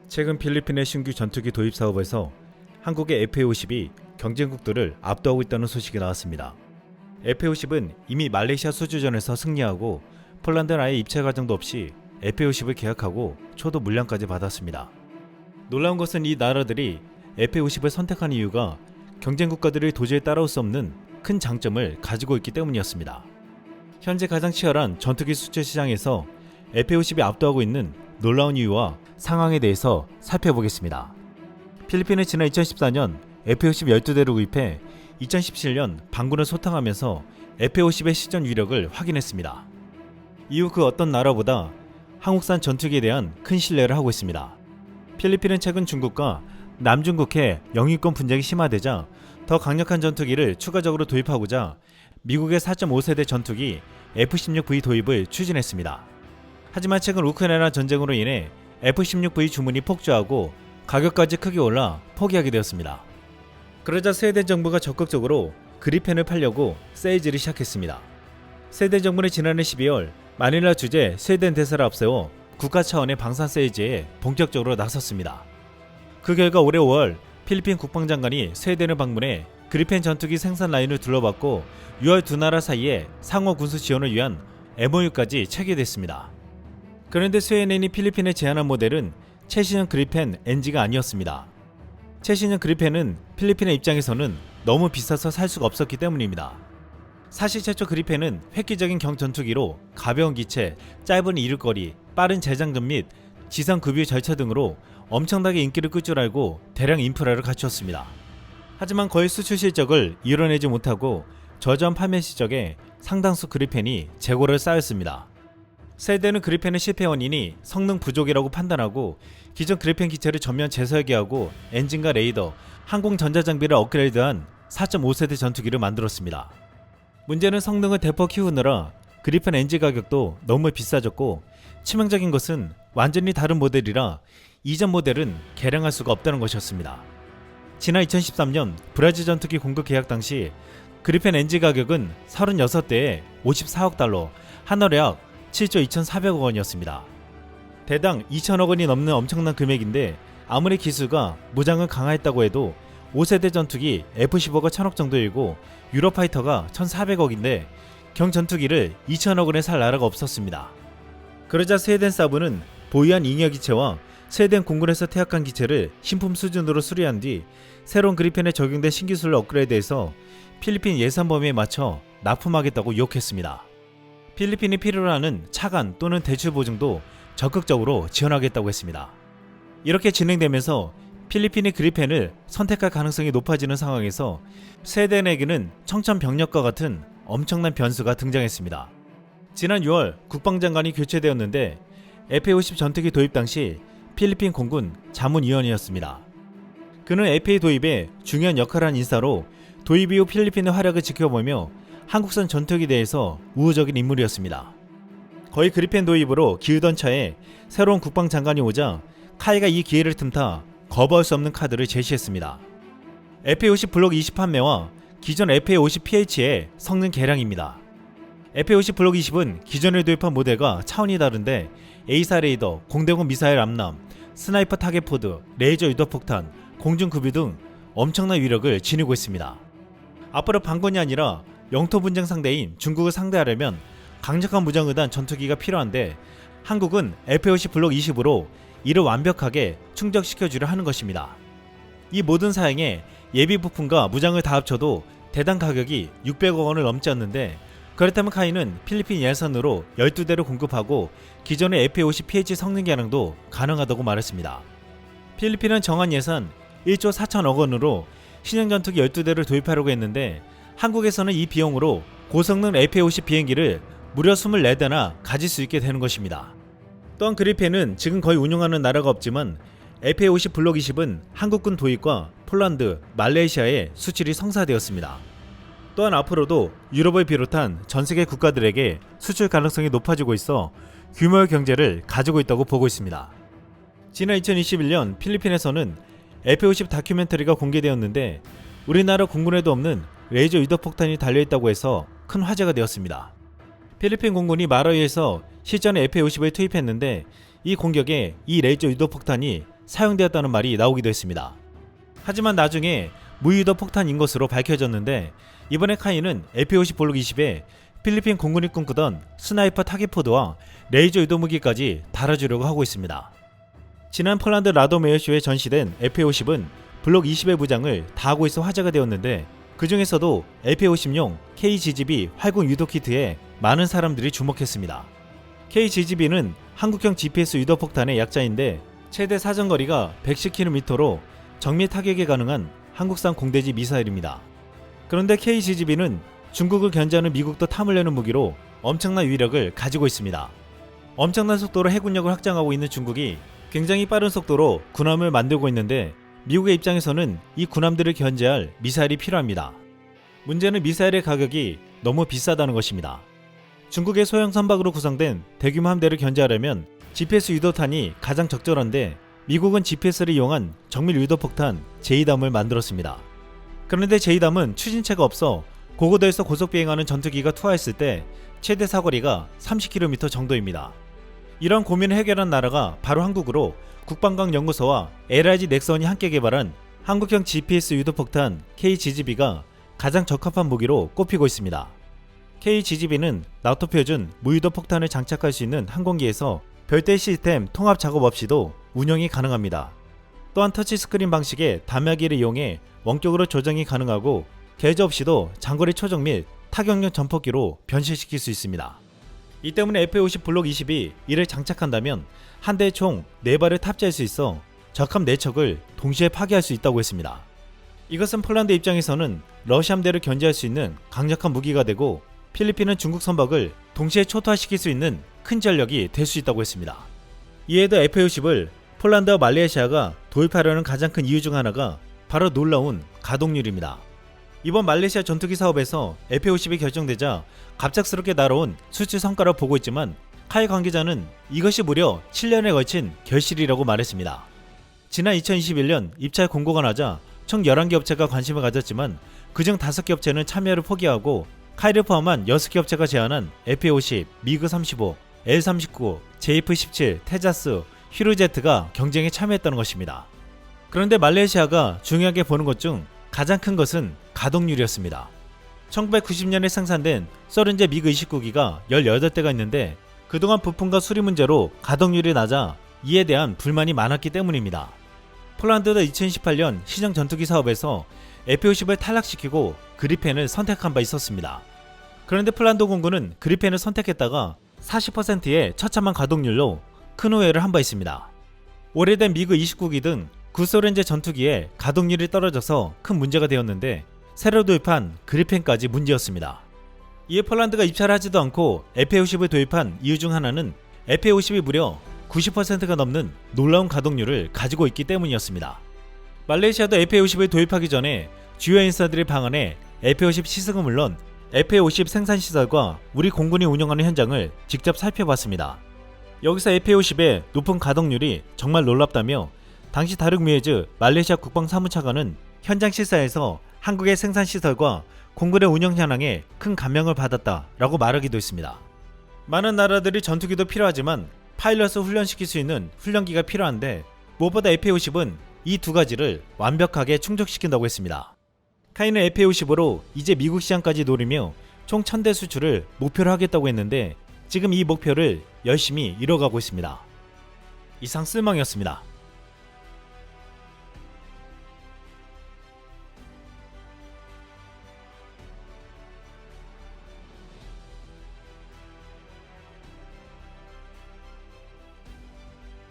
최근 필리핀의 신규 전투기 도입 사업에서 한국의 FA-50이 경쟁국들을 압도하고 있다는 소식이 나왔습니다. FA-50은 이미 말레이시아 수주전에서 승리하고 폴란드는 아예 입찰 과정도 없이 FA-50을 계약하고 초도 물량까지 받았습니다. 놀라운 것은 이 나라들이 FA-50을 선택한 이유가 경쟁 국가들이 도저히 따라올 수 없는 큰 장점을 가지고 있기 때문이었습니다. 현재 가장 치열한 전투기 수출 시장에서 FA-50이 압도하고 있는 놀라운 이유와 상황에 대해서 살펴보겠습니다. 필리핀은 지난 2014년 FA-50 12대를 구입해 2017년 반군을 소탕하면서 FA-50의 시전 위력을 확인했습니다. 이후 그 어떤 나라보다 한국산 전투기에 대한 큰 신뢰를 하고 있습니다. 필리핀은 최근 중국과 남중국해 영유권 분쟁이 심화되자 더 강력한 전투기를 추가적으로 도입하고자 미국의 4.5세대 전투기 F-16V 도입을 추진했습니다. 하지만 최근 우크라이나 전쟁으로 인해 F-16V 주문이 폭주하고 가격까지 크게 올라 포기하게 되었습니다. 그러자 스웨덴 정부가 적극적으로 그리펜을 팔려고 세일즈를 시작했습니다. 스웨덴 정부는 지난해 12월 마닐라 주재 스웨덴 대사를 앞세워 국가 차원의 방산 세일즈에 본격적으로 나섰습니다. 그 결과 올해 5월 필리핀 국방장관이 스웨덴을 방문해 그리펜 전투기 생산 라인을 둘러봤고 6월 두 나라 사이에 상호 군수 지원을 위한 MOU까지 체결됐습니다. 그런데 스웨덴이 필리핀에 제안한 모델은 최신형 그리펜 NG가 아니었습니다. 최신형 그리펜은 필리핀의 입장에서는 너무 비싸서 살 수가 없었기 때문입니다. 사실 최초 그리펜은 획기적인 경전투기로 가벼운 기체, 짧은 이륙거리, 빠른 재장전 및 지상 급유 절차 등으로 엄청나게 인기를 끌 줄 알고 대량 인프라를 갖추었습니다. 하지만 거의 수출 실적을 이뤄내지 못하고 저조한 판매 실적에 상당수 그리펜이 재고를 쌓였습니다. 스웨덴은 그리펜의 실패 원인이 성능 부족이라고 판단하고 기존 그리펜 기체를 전면 재설계하고 엔진과 레이더, 항공 전자장비를 업그레이드한 4.5세대 전투기를 만들었습니다. 문제는 성능을 대폭 키우느라 그리펜 엔진 가격도 너무 비싸졌고 치명적인 것은 완전히 다른 모델이라 이전 모델은 개량할 수가 없다는 것이었습니다. 지난 2013년 브라질 전투기 공급 계약 당시 그리펜 엔진 가격은 36대에 54억 달러, 한화로 약 7조 2,400억 원이었습니다. 대당 2천억 원이 넘는 엄청난 금액인데 아무리 기술과 무장을 강화했다고 해도 5세대 전투기 F-15가 1,000억 정도이고 유로파이터가 1,400억인데 경전투기를 2천억 원에 살 나라가 없었습니다. 그러자 스웨덴 사부는 보유한 잉여 기체와 스웨덴 공군에서 퇴역한 기체를 신품 수준으로 수리한 뒤 새로운 그리펜에 적용된 신기술을 업그레이드해서 필리핀 예산 범위에 맞춰 납품하겠다고 유혹했습니다. 필리핀이 필요로 하는 차관 또는 대출 보증도 적극적으로 지원하겠다고 했습니다. 이렇게 진행되면서 필리핀이 그리펜을 선택할 가능성이 높아지는 상황에서 스웨덴에게는 청천벽력과 같은 엄청난 변수가 등장했습니다. 지난 6월 국방장관이 교체되었는데 FA-50 전투기 도입 당시 필리핀 공군 자문위원이었습니다. 그는 FA 도입에 중요한 역할을 한 인사로 도입 이후 필리핀의 활약을 지켜보며 한국산 전투기에 대해서 우호적인 인물이었습니다. 거의 그리펜 도입으로 기우던 차에 새로운 국방장관이 오자 카이가 이 기회를 틈타 거부할 수 없는 카드를 제시했습니다. FA-50 블록 20 판매와 기존 FA-50PH의 성능 개량입니다. FA-50 블록 20은 기존에 도입한 모델과 차원이 다른데 A4 레이더, 공대공 미사일 암람, 스나이퍼 타겟 포드, 레이저 유도 폭탄, 공중 급유 등 엄청난 위력을 지니고 있습니다. 앞으로 반군이 아니라 영토 분쟁 상대인 중국을 상대하려면 강력한 무장의단 전투기가 필요한데 한국은 FA-50 블록 20으로 이를 완벽하게 충족시켜주려 하는 것입니다. 이 모든 사양에 예비 부품과 무장을 다 합쳐도 대당 가격이 600억 원을 넘지 않는데 그렇다면 카이는 필리핀 예산으로 12대를 공급하고 기존의 FA-50PH 성능 개량도 가능하다고 말했습니다. 필리핀은 정한 예산 1조 4천억 원으로 신형 전투기 12대를 도입하려고 했는데 한국에서는 이 비용으로 고성능 FA-50 비행기를 무려 24대나 가질 수 있게 되는 것입니다. 또한 그리펜은 지금 거의 운용하는 나라가 없지만 FA-50 블록 20은 한국군 도입과 폴란드, 말레이시아에 수출이 성사되었습니다. 또한 앞으로도 유럽을 비롯한 전세계 국가들에게 수출 가능성이 높아지고 있어 규모의 경제를 가지고 있다고 보고 있습니다. 지난 2021년 필리핀에서는 FA-50 다큐멘터리가 공개되었는데 우리나라 공군에도 없는 레이저 유도 폭탄이 달려있다고 해서 큰 화제가 되었습니다. 필리핀 공군이 마라위에서 실전에 FA-50을 투입했는데 이 공격에 이 레이저 유도 폭탄이 사용되었다는 말이 나오기도 했습니다. 하지만 나중에 무유도 폭탄인 것으로 밝혀졌는데 이번에 카이는 FA-50 블록 20에 필리핀 공군이 꿈꾸던 스나이퍼 타깃포드와 레이저 유도 무기까지 달아주려고 하고 있습니다. 지난 폴란드 라도메어쇼에 전시된 FA-50은 블록 20의 무장을 다하고 있어 화제가 되었는데 그 중에서도 FA-50용 KGGB 활공 유도 키트에 많은 사람들이 주목했습니다. KGGB는 한국형 GPS 유도 폭탄의 약자인데 최대 사정거리가 110km로 정밀 타격이 가능한 한국산 공대지 미사일입니다. 그런데 KGGB는 중국을 견제하는 미국도 탐을 내는 무기로 엄청난 위력을 가지고 있습니다. 엄청난 속도로 해군력을 확장하고 있는 중국이 굉장히 빠른 속도로 군함을 만들고 있는데 미국의 입장에서는 이 군함들을 견제할 미사일이 필요합니다. 문제는 미사일의 가격이 너무 비싸다는 것입니다. 중국의 소형 선박으로 구성된 대규모 함대를 견제하려면 GPS 유도탄이 가장 적절한데 미국은 GPS를 이용한 정밀 유도폭탄 제이담을 만들었습니다. 그런데 제이담은 추진체가 없어 고고도에서 고속비행하는 전투기가 투하했을 때 최대 사거리가 30km 정도입니다. 이런 고민을 해결한 나라가 바로 한국으로 국방과학연구소와 LIG 넥선이 함께 개발한 한국형 GPS 유도폭탄 KGGB가 가장 적합한 무기로 꼽히고 있습니다. KGGB는 나토 표준 무유도 폭탄을 장착할 수 있는 항공기에서 별도의 시스템 통합 작업 없이도 운영이 가능합니다. 또한 터치스크린 방식의 단말기를 이용해 원격으로 조정이 가능하고 개조 없이도 장거리 초정 및 타격용 전폭기로 변신시킬 수 있습니다. 이 때문에 FA-50 블록 20이 이를 장착한다면 한 대에 총 4발을 탑재할 수 있어 적함 4척을 동시에 파괴할 수 있다고 했습니다. 이것은 폴란드 입장에서는 러시아 함대를 견제할 수 있는 강력한 무기가 되고 필리핀은 중국 선박을 동시에 초토화시킬 수 있는 큰 전력이 될 수 있다고 했습니다. 이에도 FA-50을 폴란드와 말레이시아가 도입하려는 가장 큰 이유 중 하나가 바로 놀라운 가동률입니다. 이번 말레이시아 전투기 사업에서 FA-50이 결정되자 갑작스럽게 날아온 수출 성과를 보고 있지만 카이 관계자는 이것이 무려 7년에 걸친 결실이라고 말했습니다. 지난 2021년 입찰 공고가 나자 총 11개 업체가 관심을 가졌지만 그중 5개 업체는 참여를 포기하고 카이를 포함한 6개 업체가 제안한 FA-50, 미그-35, L-39, JF-17, 테자스, 휴르제트가 경쟁에 참여했다는 것입니다. 그런데 말레이시아가 중요하게 보는 것 중 가장 큰 것은 가동률이었습니다. 1990년에 생산된 30제 미그-29기가 18대가 있는데 그동안 부품과 수리 문제로 가동률이 낮아 이에 대한 불만이 많았기 때문입니다. 폴란드도 2018년 시정 전투기 사업에서 FA-50을 탈락시키고 그리펜을 선택한 바 있었습니다. 그런데 폴란드 공군은 그리펜을 선택했다가 40%의 처참한 가동률로 큰 오해를 한 바 있습니다. 오래된 미그-29기 등 구소련제 전투기에 가동률이 떨어져서 큰 문제가 되었는데 새로 도입한 그리펜까지 문제였습니다. 이에 폴란드가 입찰을 하지도 않고 FA-50을 도입한 이유 중 하나는 FA-50이 무려 90%가 넘는 놀라운 가동률을 가지고 있기 때문이었습니다. 말레이시아도 FA-50을 도입하기 전에 주요 인사들의 방안에 FA-50 시승은 물론 FA-50 생산시설과 우리 공군이 운영하는 현장을 직접 살펴봤습니다. 여기서 FA-50의 높은 가동률이 정말 놀랍다며 당시 다룩 미에즈 말레이시아 국방사무차관은 현장 실사에서 한국의 생산시설과 공군의 운영 현황에 큰 감명을 받았다라고 말하기도 했습니다. 많은 나라들이 전투기도 필요하지만 파일럿을 훈련시킬 수 있는 훈련기가 필요한데 무엇보다 FA-50은 이 두 가지를 완벽하게 충족시킨다고 했습니다. 카이는 FA-50으로 이제 미국 시장까지 노리며 총 1000대 수출을 목표로 하겠다고 했는데 지금 이 목표를 열심히 이뤄가고 있습니다. 이상 쓸망이었습니다.